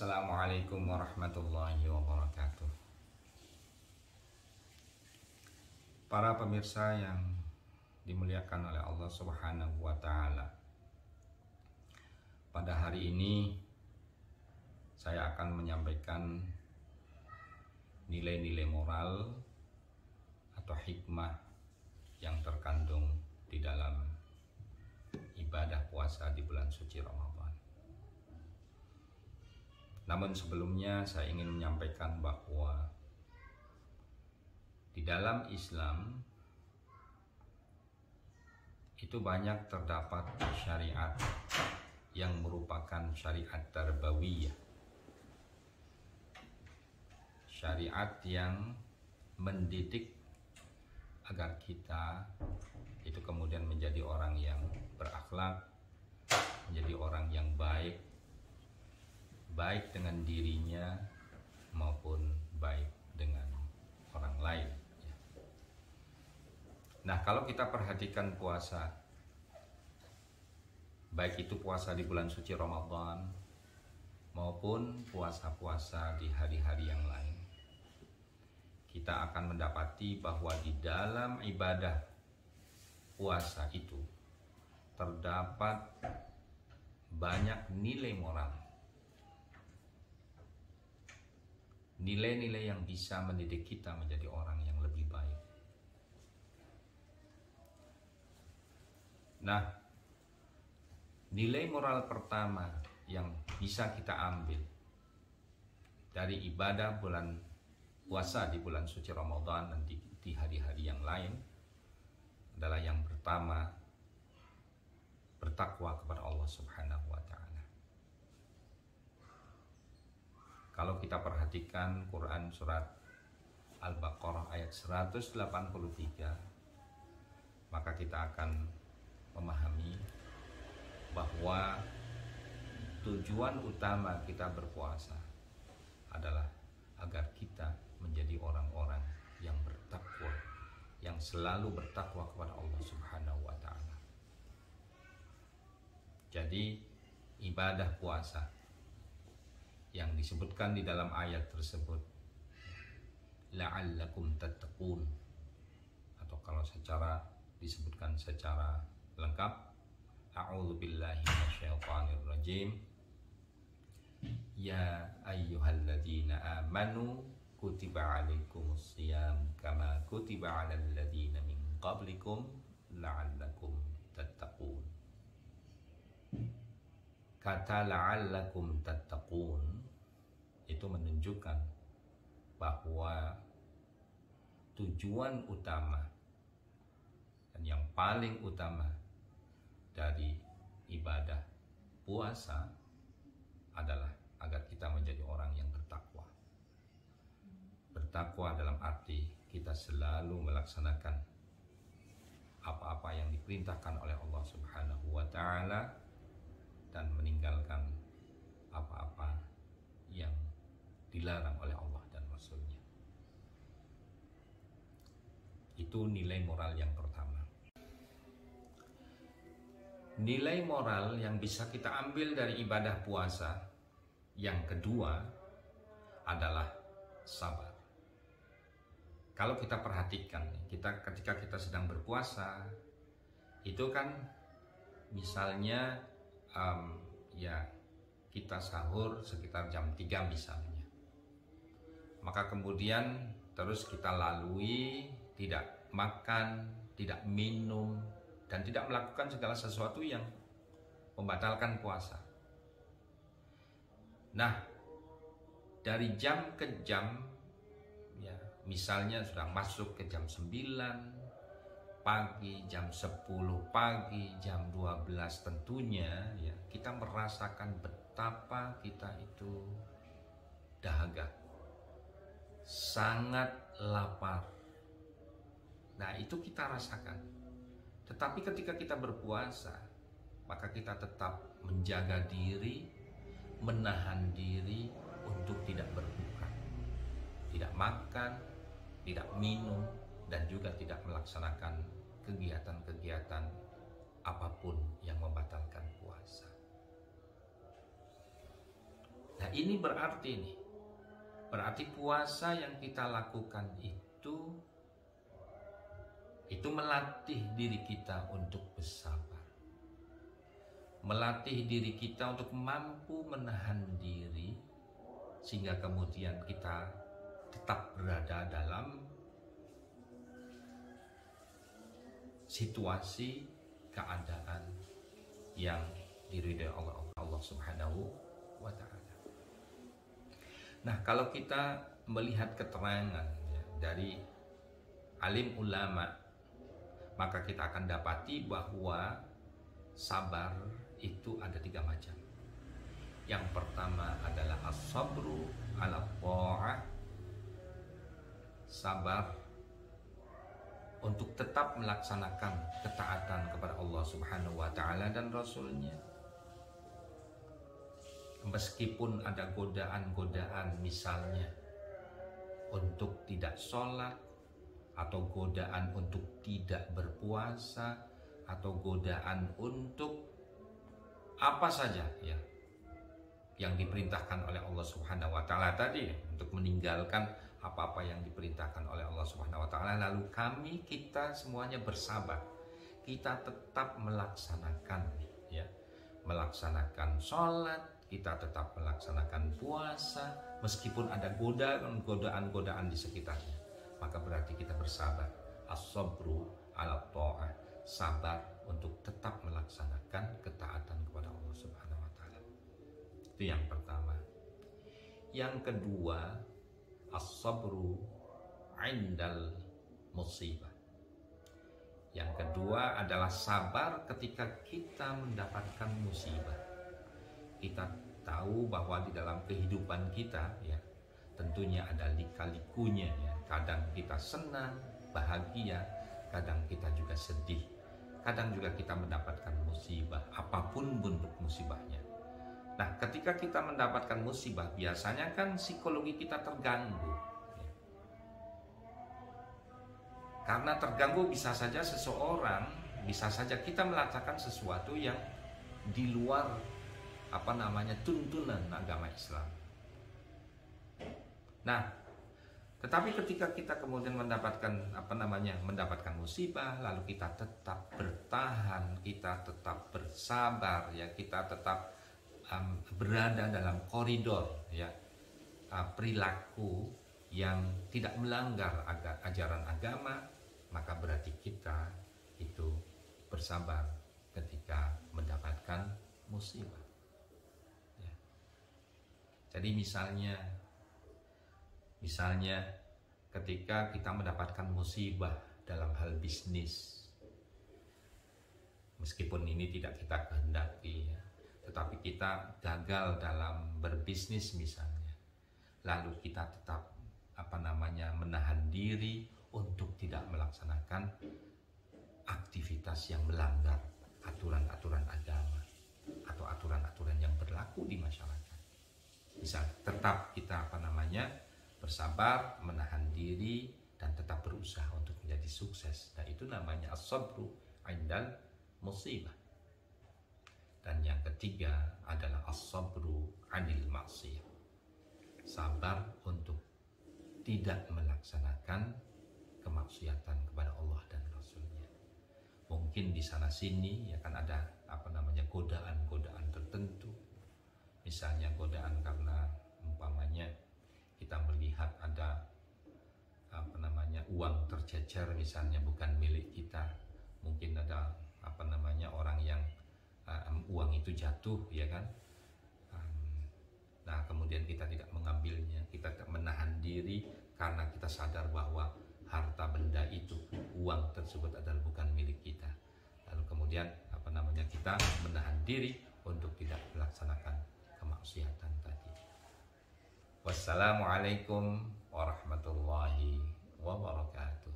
Assalamualaikum warahmatullahi wabarakatuh. Para pemirsa yang dimuliakan oleh Allah Subhanahu wa Ta'ala, pada hari ini saya akan menyampaikan nilai-nilai moral atau hikmah yang terkandung di dalam ibadah puasa di bulan suci Ramadan. Namun sebelumnya saya ingin menyampaikan bahwa di dalam Islam itu banyak terdapat syariat yang merupakan syariat tarbawiyah, syariat yang mendidik agar kita itu kemudian menjadi orang yang berakhlak, menjadi orang yang baik dengan dirinya maupun baik dengan orang lain. Nah, kalau kita perhatikan puasa, baik itu puasa di bulan suci Ramadan maupun puasa-puasa di hari-hari yang lain, kita akan mendapati bahwa di dalam ibadah puasa itu terdapat banyak nilai moral, nilai-nilai yang bisa mendidik kita menjadi orang yang lebih baik. Nah, nilai moral pertama yang bisa kita ambil dari ibadah bulan puasa di bulan suci Ramadan dan di hari-hari yang lain adalah yang pertama, bertakwa kepada Allah Subhanahu wa Ta'ala. Kalau kita perhatikan Quran surat Al-Baqarah ayat 183, maka kita akan memahami bahwa tujuan utama kita berpuasa adalah agar kita menjadi orang-orang yang bertakwa, yang selalu bertakwa kepada Allah Subhanahu wa Ta'ala. Jadi ibadah puasa yang disebutkan di dalam ayat tersebut, la'allakum tattaqun, atau kalau disebutkan secara lengkap, a'udzubillahi minasyaitonirrajim, ya ayyuhalladzina amanu kutiba alaikumusiyam kama kutiba alal ladzina min qablikum la'allakum tattaqun. Kata la'allakum tattaqun itu menunjukkan bahwa tujuan utama dan yang paling utama dari ibadah puasa adalah agar kita menjadi orang yang bertakwa. Bertakwa dalam arti kita selalu melaksanakan apa-apa yang diperintahkan oleh Allah Subhanahu wa Ta'ala dan meninggalkan apa-apa yang dilarang oleh Allah dan Rasul-Nya. Itu nilai moral yang pertama. Nilai moral yang bisa kita ambil dari ibadah puasa yang kedua adalah sabar. Kalau kita perhatikan, ketika kita sedang berpuasa, itu kan misalnya kita sahur sekitar jam 3 misalnya, maka kemudian terus kita lalui tidak makan, tidak minum, dan tidak melakukan segala sesuatu yang membatalkan puasa. Nah, dari jam ke jam, misalnya sudah masuk ke jam 9 pagi, jam 10 pagi, jam 12 tentunya kita merasakan betapa kita itu dahaga, sangat lapar. Nah, itu kita rasakan. Tetapi ketika kita berpuasa, maka kita tetap menjaga diri, menahan diri untuk tidak berbuka, tidak makan, tidak minum, dan juga tidak melaksanakan kegiatan-kegiatan apapun yang membatalkan puasa. Nah, ini berarti puasa yang kita lakukan itu melatih diri kita untuk bersabar, melatih diri kita untuk mampu menahan diri, sehingga kemudian kita tetap berada dalam situasi keadaan yang diridhai Allah Subhanahu wa Ta'ala. Nah, kalau kita melihat keterangan dari alim ulama, maka kita akan dapati bahwa sabar itu ada 3 macam. Yang pertama adalah as-sabru ala ta'ah, sabar untuk tetap melaksanakan ketaatan kepada Allah Subhanahu wa Ta'ala dan Rasulnya, meskipun ada godaan-godaan, misalnya untuk tidak sholat, atau godaan untuk tidak berpuasa, atau godaan untuk apa saja ya yang diperintahkan oleh Allah Subhanahu wa Ta'ala tadi, untuk meninggalkan apa-apa yang diperintahkan oleh Allah Subhanahu wa Ta'ala. Lalu kita semuanya bersabar, kita tetap melaksanakan melaksanakan sholat, kita tetap melaksanakan puasa, meskipun ada godaan-godaan di sekitarnya, maka berarti kita bersabar. As-sabru ala ta'ah, sabar untuk tetap melaksanakan ketaatan kepada Allah Subhanahu wa Ta'ala. Itu yang pertama. Yang kedua, as-sabru indal musibah. Yang kedua adalah sabar ketika kita mendapatkan musibah. Kita tahu bahwa di dalam kehidupan kita tentunya ada lika-likunya ya. Kadang kita senang, bahagia, kadang kita juga sedih. Kadang juga kita mendapatkan musibah, apapun bentuk musibahnya. Nah, ketika kita mendapatkan musibah, biasanya kan psikologi kita terganggu. Karena terganggu, bisa saja kita melakukan sesuatu yang di luar tuntunan agama Islam. Nah, tetapi ketika kita kemudian mendapatkan musibah, lalu kita tetap bertahan, kita tetap bersabar kita tetap berada dalam koridor perilaku yang tidak melanggar ajaran agama, maka berarti kita itu bersabar ketika mendapatkan musibah. Jadi misalnya ketika kita mendapatkan musibah dalam hal bisnis, meskipun ini tidak kita kehendaki tetapi kita gagal dalam berbisnis misalnya, lalu kita tetap menahan diri untuk tidak melaksanakan aktivitas yang melanggar aturan-aturan agama atau aturan-aturan yang berlaku di masyarakat. Bisa tetap kita bersabar, menahan diri, dan tetap berusaha untuk menjadi sukses. Nah, itu namanya as-sabru indal musibah. Dan yang ketiga adalah as-sabru anil maksiyah, sabar untuk tidak melaksanakan kemaksiatan kepada Allah dan Rasulnya. Mungkin di sana sini kan ada godaan-godaan tertentu. Misalnya godaan karena umpamanya kita melihat ada uang tercecer misalnya bukan milik kita. Mungkin ada orang yang uang itu jatuh kan. Nah, kemudian kita tidak mengambilnya, kita menahan diri karena kita sadar bahwa harta benda itu, uang tersebut adalah bukan milik kita. Lalu kemudian kita menahan diri untuk tidak melaksanakan kemaksiatan tadi. Wassalamualaikum warahmatullahi wabarakatuh.